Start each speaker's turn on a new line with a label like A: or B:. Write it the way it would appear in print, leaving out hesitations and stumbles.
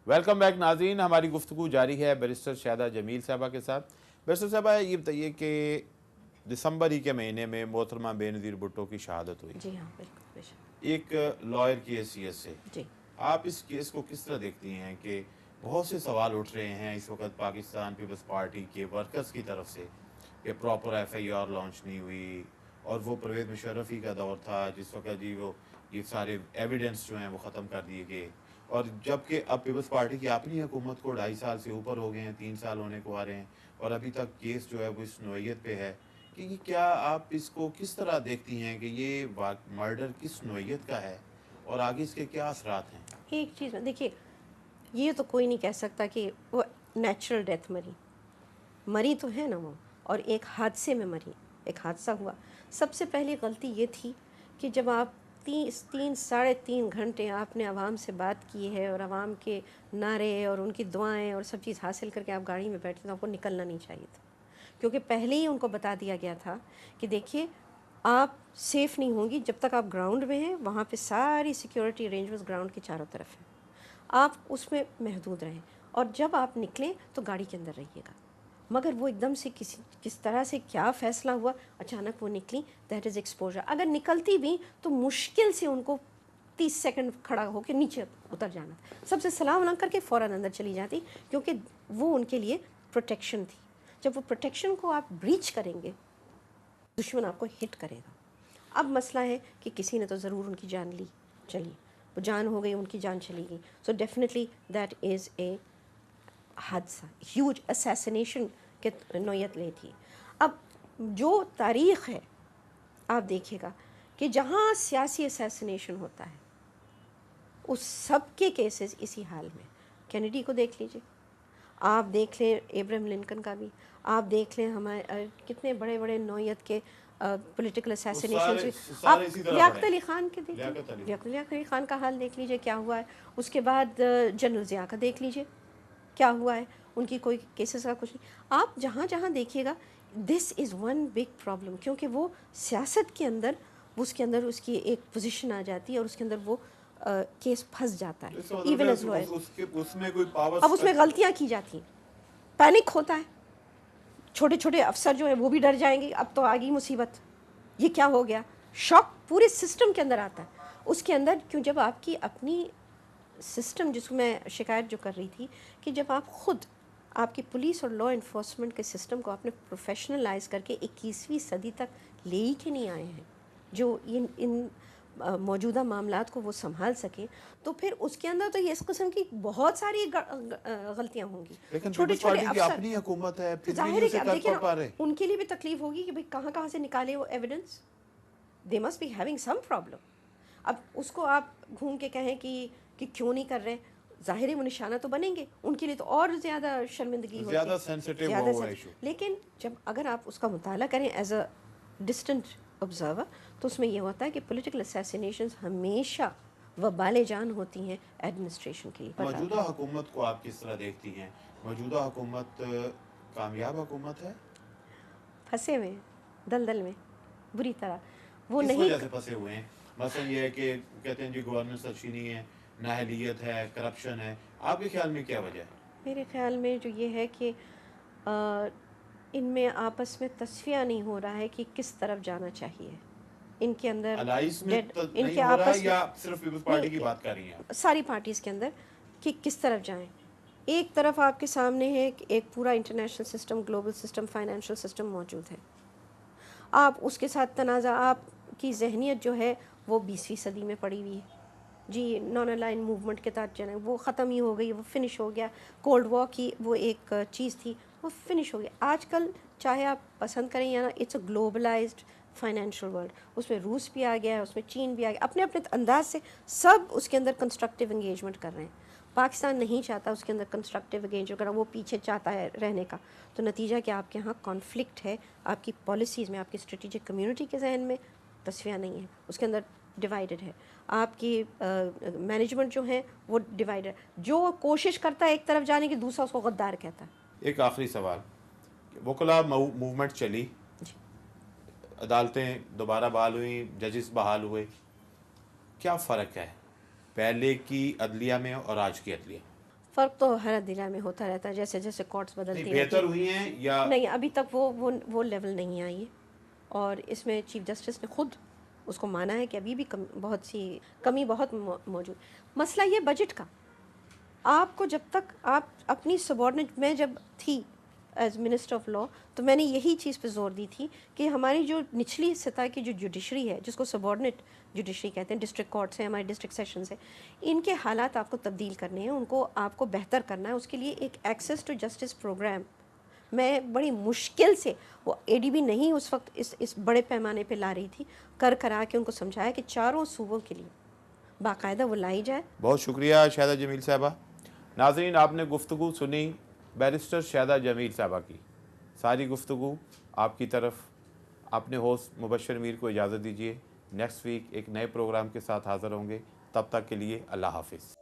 A: Welcome back ناظرین، ہماری گفتگو جاری ہے بیرسٹر شاہدہ جمیل صاحبہ کے ساتھ۔ بیرسٹر صاحبہ یہ بتائیے کہ دسمبر ہی کے مہینے میں محترمہ بے نظیر بھٹو کی شہادت ہوئی،
B: جی ہاں بالکل بے شک۔
A: ایک لائر کی حیثیت سے
B: جی
A: آپ اس کیس کو کس طرح دیکھتی ہیں کہ بہت سے سوال اٹھ رہے ہیں اس وقت پاکستان پیپلز پارٹی کے ورکرز کی طرف سے کہ proper F I R launch نہیں ہوئی، اور وہ پرویز مشرف ہی کا دور تھا جس وقت وہ یہ سارے ایویڈنس جو ہیں وہ ختم کر دیے گئے، اور جبکہ اب پیپلز پارٹی کی اپنی حکومت کو 2.5 سال سے اوپر ہو گئے ہیں، 3 سال ہونے کو آ رہے ہیں، اور ابھی تک کیس جو ہے وہ اس نوعیت پہ ہے کہ یہ کیا آپ اس کو کس طرح دیکھتی ہیں کہ یہ مرڈر کس نوعیت کا ہے اور آگے اس کے کیا اثرات ہیں؟
B: ایک چیز دیکھیے، یہ تو کوئی نہیں کہہ سکتا کہ وہ نیچرل ڈیتھ مری تو ہے نا وہ، اور ایک حادثے میں مری، ایک حادثہ ہوا۔ سب سے پہلی غلطی یہ تھی کہ جب آپ 3.5 گھنٹے آپ نے عوام سے بات کی ہے اور عوام کے نعرے اور ان کی دعائیں اور سب چیز حاصل کر کے آپ گاڑی میں بیٹھے تو آپ کو نکلنا نہیں چاہیے تھا، کیونکہ پہلے ہی ان کو بتا دیا گیا تھا کہ دیکھیے آپ سیف نہیں ہوں گی جب تک آپ گراؤنڈ میں ہیں، وہاں پہ ساری سیکیورٹی ارینجمنٹس گراؤنڈ کے چاروں طرف ہیں، آپ اس میں محدود رہیں، اور جب آپ نکلیں تو گاڑی کے اندر رہیے گا۔ مگر وہ ایک دم سے کس طرح سے کیا فیصلہ ہوا، اچانک وہ نکلی، دیٹ از ایکسپوجر۔ اگر نکلتی بھی تو مشکل سے ان کو 30 سیکنڈ کھڑا ہو کے نیچے اتر جانا، سب سے سلام نہ کر کے فوراً اندر چلی جاتی، کیونکہ وہ ان کے لیے پروٹیکشن تھی۔ جب وہ پروٹیکشن کو آپ بریچ کریں گے، دشمن آپ کو ہٹ کرے گا۔ اب مسئلہ ہے کہ کسی نے تو ضرور ان کی جان لی، چلی وہ جان ہو گئی، ان کی جان چلی گئی، سو ڈیفینیٹلی دیٹ از اے حادثہ، ہیوج اسیسینیشن کے نوعیت لی تھی۔ اب جو تاریخ ہے آپ دیکھیے گا کہ جہاں سیاسی اسیسینیشن ہوتا ہے اس سب کے کیسز اسی حال میں، کینیڈی کو دیکھ لیجئے، آپ دیکھ لیں ابراہیم لنکن کا بھی، آپ دیکھ لیں ہمارے کتنے بڑے بڑے نوعیت کے پولیٹیکل اسیسینیشنز ہوئے، آپ لیاقت علی خان کے دیکھ لیجیے، لیاقت علی خان کا حال دیکھ لیجئے کیا ہوا ہے، اس کے بعد جنرل ضیاء کا دیکھ لیجئے کیا ہوا ہے، ان کی کوئی کیسز کا کچھ نہیں۔ آپ جہاں جہاں دیکھیے گا دس از ون بگ پرابلم، کیونکہ وہ سیاست کے اندر اس کے اندر اس کی ایک پوزیشن آ جاتی ہے اور اس کے اندر وہ کیس پھنس جاتا ہے، ایون ایز لوئر۔ اب اس میں غلطیاں کی جاتی ہیں، پینک ہوتا ہے، چھوٹے چھوٹے افسر جو ہیں وہ بھی ڈر جائیں گے، اب تو آ گئی مصیبت، یہ کیا ہو گیا، شوق پورے سسٹم کے اندر آتا ہے۔ اس کے اندر کیوں جب آپ کی اپنی سسٹم، جس کو میں شکایت جو کر رہی تھی کہ جب آپ خود آپ کی پولیس اور لا انفورسمنٹ کے سسٹم کو آپ نے پروفیشنلائز کر کے 21ویں صدی تک لے ہی کے نہیں آئے ہیں جو ان موجودہ معاملات کو وہ سنبھال سکیں، تو پھر اس کے اندر تو یہ اس قسم کی بہت ساری غلطیاں ہوں گی۔
A: لیکن
B: چھوٹے
A: پیپلز
B: چھوٹے
A: پارٹی کی
B: افسر،
A: اپنی حکومت ہے، پھر بھی
B: ظاہر
A: نہیں
B: ہے کہ
A: اسے
B: اب
A: کر
B: دیکھیں نا
A: پا رہے۔
B: ان کے لیے بھی تکلیف ہوگی کہ بھئی کہاں کہاں سے نکالے وہ evidence, they must be having some problem. اب اس کو آپ گھوم کے کہیں کہ کیوں نہیں کر رہے، ظاہری وہ نشانہ تو بنیں گے، ان کے لیے تو اور زیادہ شرمندگی ہوتی ہے،
A: زیادہ سینسٹیو ہوا ایشو۔
B: لیکن جب اگر آپ اس کا مطالعہ کریں ایز اے ڈسٹنٹ آبزرور تو اس میں یہ ہوتا ہے کہ پولیٹیکل اسیسینیشنز ہمیشہ وبال جان ہوتی ہیں ایڈمنسٹریشن کے لیے۔
A: موجودہ حکومت کو آپ کس طرح دیکھتی ہیں؟ موجودہ حکومت کامیاب حکومت ہے؟
B: پھنسے ہوئے ہیں دلدل میں بری طرح، وہ
A: کس
B: نہیں
A: وجہ سے پھنسے ہوئے ہیں؟ مثلا یہ ہے کہ کہتے ہیں جی گورننس اچھی نہیں ہے، نااہلیت ہے، کرپشن ہے، آپ کے خیال میں کیا وجہ ہے؟
B: میرے خیال میں جو یہ ہے کہ ان میں آپس میں تصفیہ نہیں ہو رہا ہے کہ کس طرف جانا چاہیے، ان کے اندر
A: الائنس میں
B: ان
A: نہیں
B: کے
A: ہو رہا ہے
B: آپس میں،
A: یا صرف پیپلز پارٹی کی بات کر رہی ہیں آپ؟
B: ساری پارٹیز کے اندر کہ کس طرف جائیں۔ ایک طرف آپ کے سامنے ہے کہ ایک پورا international system, global system, financial system موجود ہے، آپ اس کے ساتھ تنازع، آپ کی ذہنیت جو ہے وہ 20ویں صدی میں پڑی ہوئی ہے جی، نان الائن موومنٹ کے تحت چلیں، وہ ختم ہی ہو گئی، وہ فنش ہو گیا، کولڈ وار کی وہ ایک چیز تھی وہ فنش ہو گئی۔ آج کل چاہے آپ پسند کریں یا نا، it's a globalized financial world, اس میں روس بھی آ گیا ہے، اس میں چین بھی آ گیا، اپنے اپنے انداز سے سب اس کے اندر کنسٹرکٹیو انگیجمنٹ کر رہے ہیں۔ پاکستان نہیں چاہتا اس کے اندر کنسٹرکٹیو انگیجمنٹ کرنا، وہ پیچھے چاہتا ہے رہنے کا، تو نتیجہ کہ آپ کے ہاں کانفلکٹ ہے، آپ کی پالیسیز میں، آپ کی اسٹریٹجک کمیونٹی کے ذہن میں تصفیہ نہیں ہے، اس کے اندر ڈیوائیڈڈ ہے، آپ کی مینجمنٹ جو ہیں وہ ڈیوائیڈر، جو کوشش کرتا ہے ایک طرف جانے کی، دوسرا اس کو غدار کہتا ہے۔
A: ایک آخری سوال، وکلاء موومنٹ چلی، عدالتیں دوبارہ بحال ہوئیں، ججز بحال ہوئے، کیا فرق ہے پہلے کی عدلیہ میں اور آج کی عدلیہ؟
B: فرق تو ہر ضلع میں ہوتا رہتا ہے جیسے جیسے کورٹس بدلتی
A: نہیں
B: ہیں
A: بہتر ہوئی ہیں یا
B: نہیں ابھی تک وہ لیول نہیں آئی ہے، اور اس میں چیف جسٹس نے خود اس کو مانا ہے کہ ابھی بھی بہت سی کمی بہت موجود. مسئلہ یہ بجٹ کا، آپ کو جب تک آپ اپنی سبارڈنیٹ، میں جب تھی ایز منسٹر آف لا تو میں نے یہی چیز پہ زور دی تھی کہ ہماری جو نچلی سطح کی جو جوڈیشری ہے، جس کو سبارڈنیٹ جوڈیشری کہتے ہیں، ڈسٹرکٹ کورٹس ہیں، ہمارے ڈسٹرکٹ سیشنز ہیں، ان کے حالات آپ کو تبدیل کرنے ہیں، ان کو آپ کو بہتر کرنا ہے. اس کے لیے ایک ایکسیس ٹو جسٹس پروگرام میں بڑی مشکل سے، وہ اے ڈی بی نہیں اس وقت اس بڑے پیمانے پہ لا رہی تھی، کرا کے ان کو سمجھایا کہ چاروں صوبوں کے لیے باقاعدہ وہ لائی جائے.
A: بہت شکریہ شاہدہ جمیل صاحبہ. ناظرین آپ نے گفتگو سنی بیرسٹر شاہدہ جمیل صاحبہ کی. ساری گفتگو آپ کی طرف. اپنے ہوسٹ مبشر میر کو اجازت دیجیے. نیکسٹ ویک ایک نئے پروگرام کے ساتھ حاضر ہوں گے. تب تک کے لیے اللہ حافظ.